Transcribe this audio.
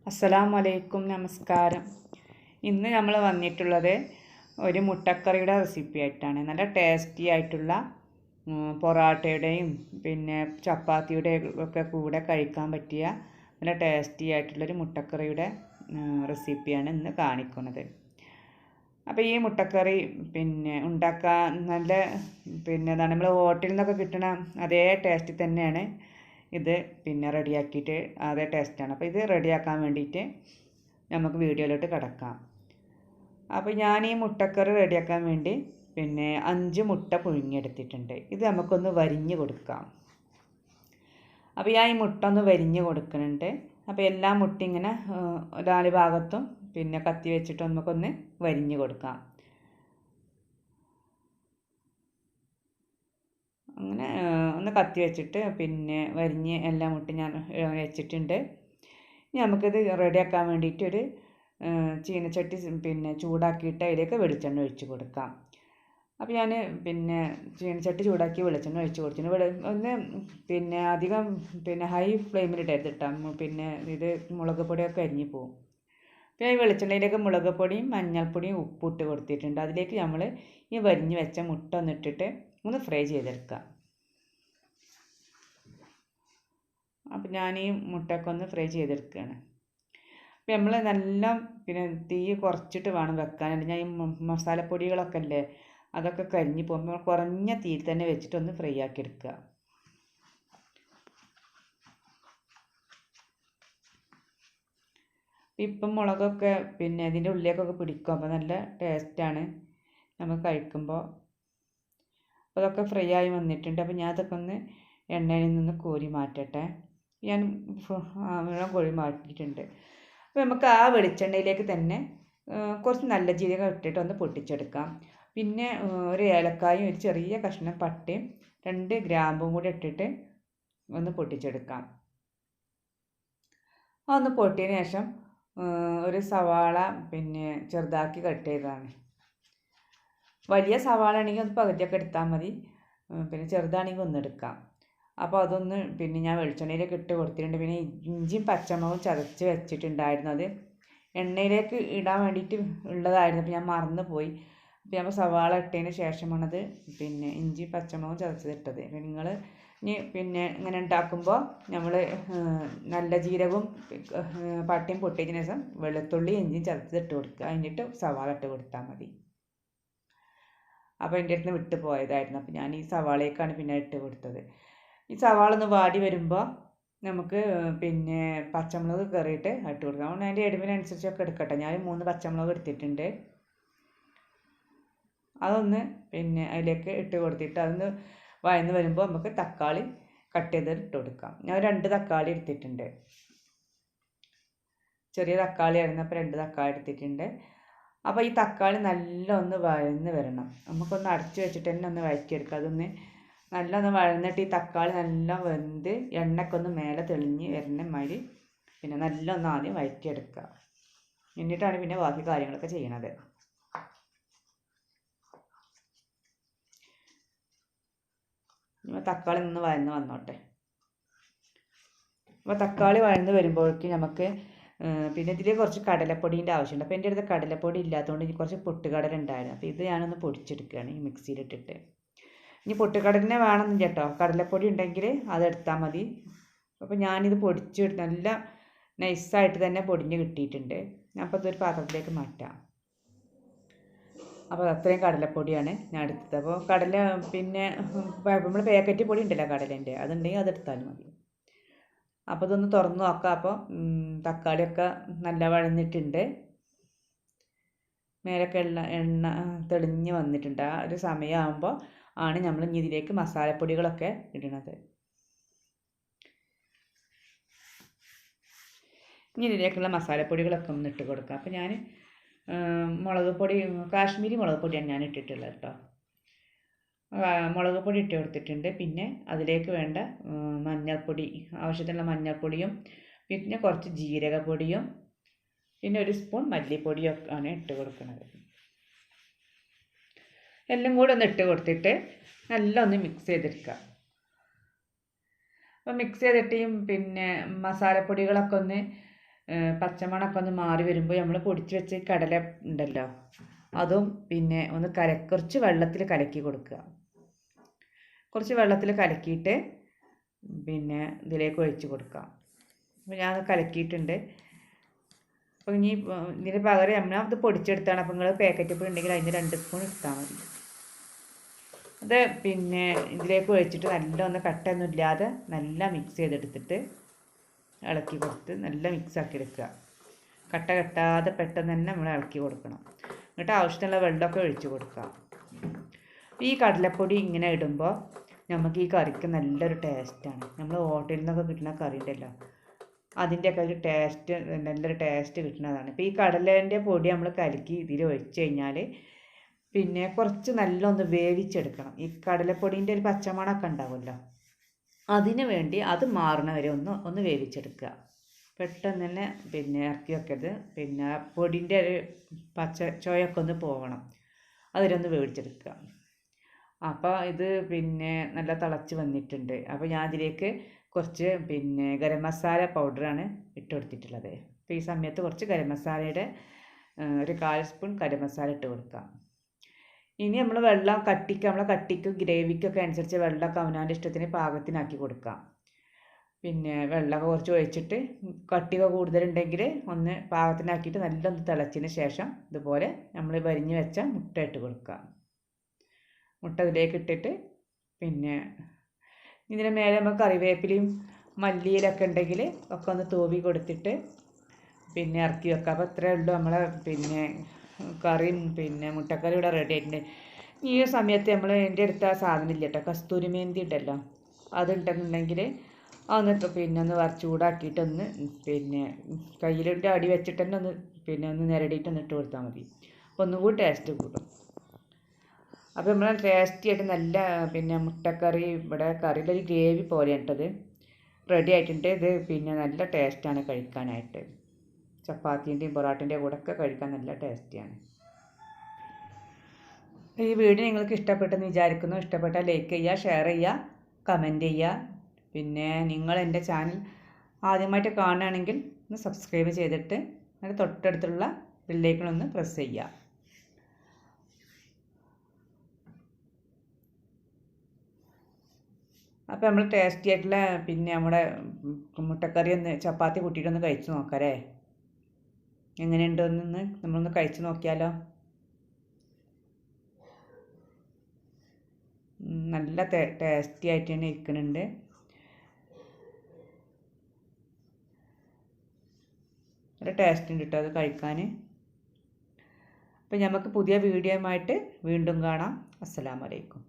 അസ്സലാമു അലൈക്കും, നമസ്കാരം. ഇന്ന് നമ്മൾ വന്നിട്ടുള്ളത് ഒരു മുട്ടക്കറിയുടെ റെസിപ്പി ആയിട്ടാണ്. നല്ല ടേസ്റ്റി ആയിട്ടുള്ള പൊറാട്ടയുടെയും പിന്നെ ചപ്പാത്തിയുടെയും ഒക്കെ കൂടെ കഴിക്കാൻ പറ്റിയ നല്ല ടേസ്റ്റി ആയിട്ടുള്ളൊരു മുട്ടക്കറിയുടെ റെസിപ്പിയാണ് ഇന്ന് കാണിക്കുന്നത്. അപ്പോൾ ഈ മുട്ടക്കറി ഉണ്ടാക്കാൻ നല്ല നമ്മൾ ഹോട്ടലിൽ നിന്നൊക്കെ കിട്ടുന്ന അതേ ടേസ്റ്റ് തന്നെയാണ് ഇത് റെഡിയാക്കിയിട്ട് അതേ ടേസ്റ്റാണ്. അപ്പോൾ ഇത് റെഡിയാക്കാൻ വേണ്ടിയിട്ട് നമുക്ക് വീഡിയോയിലോട്ട് കിടക്കാം. അപ്പോൾ ഞാൻ ഈ മുട്ടക്കറി റെഡിയാക്കാൻ വേണ്ടി 5 മുട്ട പുഴുങ്ങിയെടുത്തിട്ടുണ്ട്. ഇത് നമുക്കൊന്ന് വരിഞ്ഞ് കൊടുക്കാം. അപ്പോൾ ഞാൻ ഈ മുട്ട ഒന്ന് വരിഞ്ഞ് കൊടുക്കുന്നുണ്ട്. അപ്പോൾ എല്ലാ മുട്ട ഇങ്ങനെ 4 ഭാഗത്തും കത്തി വെച്ചിട്ട് നമുക്കൊന്ന് വരിഞ്ഞ് കൊടുക്കാം. അങ്ങനെ ഒന്ന് കത്തി വെച്ചിട്ട് വരിഞ്ഞ് എല്ലാ മുട്ട ഞാൻ വെച്ചിട്ടുണ്ട്. ഇനി നമുക്കിത് റെഡിയാക്കാൻ വേണ്ടിയിട്ട് ഒരു ചീനച്ചട്ടി ചൂടാക്കിയിട്ട് അതിലേക്ക് വെളിച്ചെണ്ണ ഒഴിച്ച് കൊടുക്കാം. അപ്പോൾ ഞാൻ ചീനച്ചട്ടി ചൂടാക്കി വെളിച്ചെണ്ണ ഒഴിച്ച് കൊടുത്തിട്ടുണ്ട്. ഒന്ന് അധികം ഹൈ ഫ്ലെയിമിലിടരുത് കേട്ടോ. ഇത് മുളക് പൊടിയൊക്കെ അരിഞ്ഞ് പോകും. പിന്നെ ഈ വെളിച്ചെണ്ണയിലേക്ക് മുളക് പൊടിയും മഞ്ഞൾപ്പൊടിയും ഉപ്പിട്ട് കൊടുത്തിട്ടുണ്ട്. അതിലേക്ക് നമ്മൾ ഈ വരിഞ്ഞ് വെച്ച മുട്ട ഒന്നിട്ടിട്ട് ഒന്ന് ഫ്രൈ ചെയ്തെടുക്കാം. അപ്പോൾ ഞാൻ ഈ മുട്ടയൊക്കെ ഒന്ന് ഫ്രൈ ചെയ്തെടുക്കുകയാണ്. അപ്പോൾ നമ്മൾ നല്ല തീ കുറച്ചിട്ട് വേണം വെക്കാനായിട്ട്. ഞാൻ ഈ മസാലപ്പൊടികളൊക്കെ അല്ലേ അതൊക്കെ കരിഞ്ഞ് പോകുമ്പോൾ കുറഞ്ഞ തീയിൽ തന്നെ വെച്ചിട്ടൊന്ന് ഫ്രൈ ആക്കി എടുക്കുക. ഇപ്പം മുളകൊക്കെ ഇതിൻ്റെ ഉള്ളിലേക്കൊക്കെ പിടിക്കും. അപ്പോൾ നല്ല ടേസ്റ്റാണ് നമുക്ക് കഴിക്കുമ്പോൾ. അപ്പോൾ അതൊക്കെ ഫ്രൈ ആയി വന്നിട്ടുണ്ട്. അപ്പോൾ ഞാൻ അതൊക്കെ ഒന്ന് എണ്ണയിൽ നിന്ന് കോരി മാറ്റട്ടെ. ഞാൻ വെള്ളം കോരി മാറ്റിയിട്ടുണ്ട്. അപ്പോൾ നമുക്ക് ആ വെളിച്ചെണ്ണയിലേക്ക് തന്നെ കുറച്ച് നല്ല ജീരകം ഇട്ടിട്ട് ഒന്ന് പൊട്ടിച്ചെടുക്കാം. പിന്നെ ഒരു ഏലക്കായും ഒരു ചെറിയ കഷ്ണം പട്ടയും 2 ഗ്രാമ്പും കൂടി ഇട്ടിട്ട് ഒന്ന് പൊട്ടിച്ചെടുക്കാം. അതൊന്ന് പൊട്ടിയതിന് ശേഷം ഒരു സവാള ചെറുതാക്കി കട്ട് ചെയ്തതാണ്. വലിയ സവാള ആണെങ്കിൽ ഒന്ന് പകുതിയൊക്കെ എടുത്താൽ മതി. ചെറുതാണെങ്കിൽ ഒന്നെടുക്കാം. അപ്പോൾ അതൊന്ന് ഞാൻ വെളിച്ചെണ്ണയിലേക്ക് ഇട്ട് കൊടുത്തിട്ടുണ്ട്. പിന്നെ ഇഞ്ചിയും പച്ചമുളകും ചതച്ച് വെച്ചിട്ടുണ്ടായിരുന്നു. അത് എണ്ണയിലേക്ക് ഇടാൻ വേണ്ടിയിട്ട് ഉള്ളതായിരുന്നു. അപ്പോൾ ഞാൻ മറന്നു പോയി. അപ്പോൾ ഞാൻ സവാള ഇട്ടതിന് ശേഷമാണത് ഇഞ്ചി പച്ചമുളകും ചതച്ചതിട്ടത്. നിങ്ങൾ ഇനി ഇങ്ങനെ ഉണ്ടാക്കുമ്പോൾ നമ്മൾ നല്ല ജീരകവും പട്ടയും പൊട്ടിയതിന് ശേഷം വെളുത്തുള്ളി ഇഞ്ചിയും ചതച്ചിട്ട് കൊടുക്കുക. എന്നിട്ട് സവാള ഇട്ട് കൊടുത്താൽ മതി. അപ്പോൾ എൻ്റെ അടുത്ത് നിന്ന് വിട്ട് പോയതായിരുന്നു. അപ്പോൾ ഞാൻ ഈ സവാളയേക്കാണ് ഇട്ട് കൊടുത്തത്. ഈ സവാള ഒന്ന് വാടി വരുമ്പോൾ നമുക്ക് പച്ചമുളക് കയറിയിട്ട് ഇട്ട് കൊടുക്കാം. അതുകൊണ്ട് അതിൻ്റെ എരിവിനനുസരിച്ചൊക്കെ എടുക്കട്ടെ. ഞാൻ 3 പച്ചമുളക് എടുത്തിട്ടുണ്ട്. അതൊന്ന് അതിലേക്ക് ഇട്ട് കൊടുത്തിട്ട് അതൊന്ന് വഴന്ന് വരുമ്പോൾ നമുക്ക് തക്കാളി കട്ട് ചെയ്ത് ഇട്ട് കൊടുക്കാം. ഞാൻ 2 തക്കാളി എടുത്തിട്ടുണ്ട്. ചെറിയ തക്കാളി ആയിരുന്നു. അപ്പോൾ 2 തക്കാളി എടുത്തിട്ടുണ്ട്. അപ്പോൾ ഈ തക്കാളി നല്ല ഒന്ന് വഴന്ന് വരണം. നമുക്കൊന്ന് അടച്ച് വെച്ചിട്ട് തന്നെ ഒന്ന് വഴറ്റിയെടുക്കാം. അതൊന്ന് നല്ല ഒന്ന് വഴന്നിട്ട് ഈ തക്കാളി നല്ല വെന്ത് എണ്ണയൊക്കെ ഒന്ന് മേലെ തെളിഞ്ഞ് വരുന്ന മാതിരി നല്ല ഒന്ന് ആദ്യം വഴറ്റിയെടുക്കുക. എന്നിട്ടാണ് ബാക്കി കാര്യങ്ങളൊക്കെ ചെയ്യണത്. തക്കാളി ഒന്ന് വഴന്ന് വന്നോട്ടെ. അപ്പോൾ തക്കാളി വഴന്ന് വരുമ്പോഴേക്കും നമുക്ക് ഇതിൽ കുറച്ച് കടലപ്പൊടീൻ്റെ ആവശ്യമുണ്ട്. അപ്പോൾ എൻ്റെ അടുത്ത് കടലപ്പൊടി ഇല്ലാത്തതുകൊണ്ട് എനിക്ക് കുറച്ച് പൊട്ടുകടല ഉണ്ടായിരുന്നു. അപ്പോൾ ഇത് ഞാനൊന്ന് പൊടിച്ചെടുക്കുകയാണ് ഈ മിക്സിയിലിട്ടിട്ട്. ഇനി പൊട്ടുകടലിനെ വേണമെന്നില്ല കേട്ടോ. കടലപ്പൊടി ഉണ്ടെങ്കിൽ അതെടുത്താൽ മതി. അപ്പോൾ ഞാനിത് പൊടിച്ചെടുത്ത് നല്ല നൈസായിട്ട് തന്നെ പൊടിഞ്ഞ് കിട്ടിയിട്ടുണ്ട്. അപ്പോൾ ഇതൊരു പാത്രത്തിലേക്ക് മാറ്റാം. അപ്പോൾ അത്രയും കടലപ്പൊടിയാണ് ഞാൻ എടുത്തത്. അപ്പോൾ കടല നമ്മൾ പാക്കറ്റ് പൊടി ഉണ്ടല്ലോ കടലേൻ്റെ, അതുണ്ടെങ്കിൽ അതെടുത്താലും മതി. അപ്പോൾ ഇതൊന്ന് തുറന്ന് നോക്കാം. അപ്പോൾ തക്കാളിയൊക്കെ നല്ല വഴന്നിട്ടുണ്ട്. മേലൊക്കെ എണ്ണ തെളിഞ്ഞ് വന്നിട്ടുണ്ട്. ആ ഒരു സമയമാകുമ്പോൾ ആണ് നമ്മൾ ഇനി ഇതിലേക്ക് മസാലപ്പൊടികളൊക്കെ ഇടുന്നത്. ഇനി ഇതിലേക്കുള്ള മസാലപ്പൊടികളൊക്കെ ഒന്ന് ഇട്ട് കൊടുക്കാം. അപ്പോൾ ഞാൻ മുളക് പൊടി കാശ്മീരി മുളക് പൊടിയാണ് ഞാൻ ഇട്ടിട്ടുള്ളത് കേട്ടോ. മുളക് പൊടി ഇട്ട് കൊടുത്തിട്ടുണ്ട്. പിന്നെ അതിലേക്ക് വേണ്ട മഞ്ഞൾപ്പൊടി, ആവശ്യത്തിനുള്ള മഞ്ഞൾപ്പൊടിയും പിന്നെ കുറച്ച് ജീരകപ്പൊടിയും പിന്നെ 1 സ്പൂൺ മല്ലിപ്പൊടിയും ആണ് ഇട്ട് കൊടുക്കുന്നത്. എല്ലാം കൂടെ ഒന്ന് ഇട്ട് കൊടുത്തിട്ട് നല്ല ഒന്ന് മിക്സ് ചെയ്തെടുക്കുക. അപ്പോൾ മിക്സ് ചെയ്തിട്ടും പിന്നെ മസാലപ്പൊടികളൊക്കെ ഒന്ന് പച്ചമണമൊക്കെ ഒന്ന് മാറി വരുമ്പോൾ നമ്മൾ പൊടിച്ച് വെച്ച് കടല ഉണ്ടല്ലോ അതും പിന്നെ ഒന്ന് കുറച്ച് വെള്ളത്തിൽ കലക്കി കൊടുക്കുക. കുറച്ച് വെള്ളത്തിൽ കലക്കിയിട്ട് പിന്നെ ഇതിലേക്ക് ഒഴിച്ച് കൊടുക്കാം. അപ്പോൾ ഞാൻ കലക്കിയിട്ടുണ്ട്. അപ്പോൾ ഇനി ഇതിന് പകരം നമ്മളത് പൊടിച്ചെടുത്താണ്. അപ്പോൾ നിങ്ങൾ പാക്കറ്റ് പൊടി ഉണ്ടെങ്കിൽ അതിന് 2 സ്പൂൺ ഇട്ടാൽ മതി. അത് പിന്നെ ഇതിലേക്ക് ഒഴിച്ചിട്ട് നല്ല ഒന്ന് കട്ടയൊന്നും ഇല്ലാതെ നല്ല മിക്സ് ചെയ്തെടുത്തിട്ട് ഇളക്കി കൊടുത്ത് നല്ല മിക്സ് ആക്കി എടുക്കുക. കട്ട കെട്ടാതെ പെട്ടെന്ന് തന്നെ നമ്മൾ ഇളക്കി കൊടുക്കണം. എന്നിട്ട് ആവശ്യത്തിനുള്ള വെള്ളമൊക്കെ ഒഴിച്ച് കൊടുക്കുക. ഈ കടലപ്പൊടി ഇങ്ങനെ ഇടുമ്പോൾ നമുക്ക് ഈ കറിക്ക് നല്ലൊരു ടേസ്റ്റാണ്. നമ്മൾ ഹോട്ടലിൽ നിന്നൊക്കെ കിട്ടുന്ന കറി ഉണ്ടല്ലോ അതിൻ്റെയൊക്കെ ഒരു ടേസ്റ്റ്, നല്ലൊരു ടേസ്റ്റ് കിട്ടുന്നതാണ്. ഇപ്പോൾ ഈ കടലേൻ്റെ പൊടി നമ്മൾ കലക്കി ഇതിൽ ഒഴിച്ച് കഴിഞ്ഞാൽ പിന്നെ കുറച്ച് നല്ലൊന്ന് വേവിച്ചെടുക്കണം. ഈ കടലപ്പൊടീൻ്റെ ഒരു പച്ചമണമൊക്കെ ഉണ്ടാവുമല്ലോ അതിന് വേണ്ടി അത് മാറണ വരെ ഒന്ന് വേവിച്ചെടുക്കുക. പെട്ടെന്ന് തന്നെ പിന്നെ ഇറക്കി വെക്കരുത്. പിന്നെ പൊടിൻ്റെ ഒരു പച്ച ചുവയൊക്കെ ഒന്ന് പോകണം. അതിലൊന്ന് വേവിച്ചെടുക്കുക. അപ്പോൾ ഇത് പിന്നെ നല്ല തിളച്ച് വന്നിട്ടുണ്ട്. അപ്പോൾ ഞാൻ അതിലേക്ക് കുറച്ച് പിന്നെ ഗരം മസാല പൗഡറാണ് ഇട്ട് കൊടുത്തിട്ടുള്ളത്. അപ്പോൾ ഈ സമയത്ത് കുറച്ച് ഗരം മസാലയുടെ ഒരു 1/4 സ്പൂൺ ഗരം മസാല ഇട്ട് കൊടുക്കാം. ഇനി നമ്മൾ വെള്ളം നമ്മളെ കട്ടിക്ക് ഗ്രേവിക്കൊക്കെ അനുസരിച്ച് വെള്ളമൊക്കെ അവനവൻ്റെ ഇഷ്ടത്തിന് പാകത്തിനാക്കി കൊടുക്കാം. പിന്നെ വെള്ളമൊക്കെ കുറച്ച് ഒഴിച്ചിട്ട് കട്ടിക കൂടുതലുണ്ടെങ്കിൽ ഒന്ന് പാകത്തിനാക്കിയിട്ട് നല്ലൊന്ന് തിളച്ചതിന് ശേഷം ഇതുപോലെ നമ്മൾ വരിഞ്ഞ് വെച്ച മുട്ട ഇട്ട് കൊടുക്കുക. മുട്ട ഇതിലേക്ക് ഇട്ടിട്ട് പിന്നെ ഇതിന് മേലെ നമുക്ക് കറിവേപ്പിലയും മല്ലിയിലൊക്കെ ഉണ്ടെങ്കിൽ ഒക്കെ ഒന്ന് തൂവി കൊടുത്തിട്ട് പിന്നെ ഇറക്കി വെക്കുക. അപ്പോൾ ഇത്രയേ ഉള്ളൂ നമ്മളെ പിന്നെ കറിയും പിന്നെ മുട്ടക്കറി ഇവിടെ റെഡി ആയിട്ടുണ്ട്. ഈ സമയത്ത് നമ്മൾ എൻ്റെ അടുത്ത് ആ സാധനം ഇല്ല കേട്ടോ, കസ്തൂരി മേന്തി ഉണ്ടല്ലോ അതുണ്ടെന്നുണ്ടെങ്കിൽ അതൊന്ന് പിന്നെ ഒന്ന് ചൂടാക്കിയിട്ടൊന്ന് പിന്നെ കയ്യിലിട്ട് അടി വെച്ചിട്ട് തന്നെ ഒന്ന് നിരടിയിട്ടൊന്ന് ഇട്ട് കൊടുത്താൽ മതി. അപ്പോൾ ഒന്നും കൂടി ടേസ്റ്റ് കൂടും. അപ്പോൾ നമ്മൾ ടേസ്റ്റി ആയിട്ട് നല്ല പിന്നെ മുട്ടക്കറി ഇവിടെ കറിയുടെ ഒരു ഗ്രേവി പോലെയാണ് കേട്ടത് റെഡി ആയിട്ടുണ്ട്. ഇത് പിന്നെ നല്ല ടേസ്റ്റാണ് കഴിക്കാനായിട്ട്. ചപ്പാത്തിൻ്റെയും പൊറോട്ടൻ്റെയും കൂടെ ഒക്കെ കഴിക്കാൻ നല്ല ടേസ്റ്റിയാണ്. ഈ വീഡിയോ നിങ്ങൾക്ക് ഇഷ്ടപ്പെട്ടെന്ന് വിചാരിക്കുന്നു. ഇഷ്ടപ്പെട്ടാൽ ലൈക്ക് ചെയ്യുക, ഷെയർ ചെയ്യുക, കമൻറ്റ് ചെയ്യുക. പിന്നെ നിങ്ങൾ എൻ്റെ ചാനൽ ആദ്യമായിട്ട് കാണുകയാണെങ്കിൽ ഒന്ന് സബ്സ്ക്രൈബ് ചെയ്തിട്ട് അതിൻ്റെ തൊട്ടടുത്തുള്ള ബെല്ലൈക്കൺ ഒന്ന് പ്രസ് ചെയ്യുക. അപ്പോൾ നമ്മൾ ടേസ്റ്റി ആയിട്ടുള്ള പിന്നെ നമ്മുടെ മുട്ടക്കറി ഒന്ന് ചപ്പാത്തി കൂട്ടിയിട്ടൊന്ന് കഴിച്ച് നോക്കാമല്ലേ, എങ്ങനെയുണ്ടെന്ന് നമ്മളൊന്ന് കഴിച്ച് നോക്കിയാലോ. നല്ല ടേസ്റ്റി ആയിട്ട് തന്നെ ഇരിക്കുന്നുണ്ട്. നല്ല ടേസ്റ്റ് ഉണ്ട് കേട്ടോ അത് കഴിക്കാൻ. അപ്പം നമുക്ക് പുതിയ വീഡിയോയുമായിട്ട് വീണ്ടും കാണാം. അസ്സലാമു അലൈക്കും.